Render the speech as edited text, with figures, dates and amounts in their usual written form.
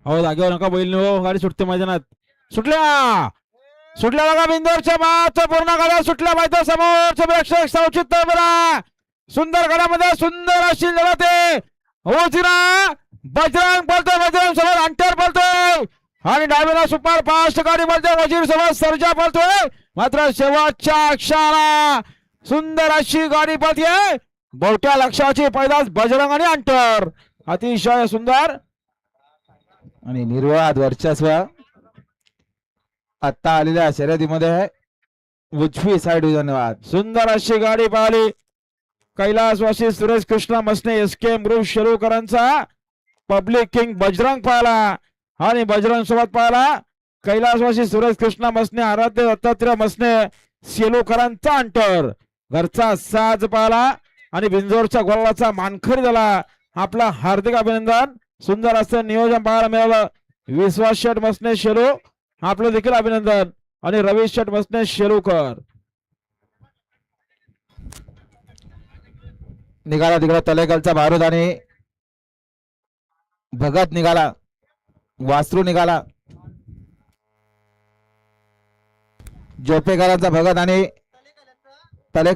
हो जागेवर नका बैल हो, गाडी सुटते मैदानात. सुटल्या सुटल्या बघा बिंदोरच्या मात पूर्ण गाड्या सुटल्या माहिती समोरचे प्रेक्षक सावचित बरा सुंदर गाड्यामध्ये सुंदर अशी लढते होती ना. बजरंग बोलतोय, बजरंग सोबत अंटर बोलतोय आणि डावीला सुपर फास्ट गाडी बोलतोय, वजीर सोबत सर्जा बोलतोय. मात्र शेवटच्या क्षणाला सुंदर अशी गाडी पळते, बोलत्या लक्षाची पैदास बजरंग आणि अंटर. अतिशय सुंदर आणि निर्वाद वर्चस्व आता आलेल्या शर्यतीमध्ये उजवी साइड. धन्यवाद. सुंदर अशी गाडी पाहिली कैलासवासी सुरेश कृष्ण मसने एस के मृग शेलूकरांचा पब्लिक किंग बजरंग पाहिला आणि बजरंग सोबत पाहिला कैलासवासी सुरेश कृष्ण मसने आराध्य दत्तात्रय मसने शेलूकरांचा अंतर. घरचा साज पाहिला आणि बिंजोरच्या गोलाचा मानखरी झाला. आपला हार्दिक अभिनंदन. सुंदर असं नियोजन पाहायला मिळालं. विश्वास शेठ मसने शेलू आपलं देखील अभिनंदन आणि रवी शेठ मसने शेलूकर. निघाला तिकडे तलेकलचा बारूद आणि भगत निघाला, वासरू निघाला. जोपेकरांचा भगत आणि तलेकर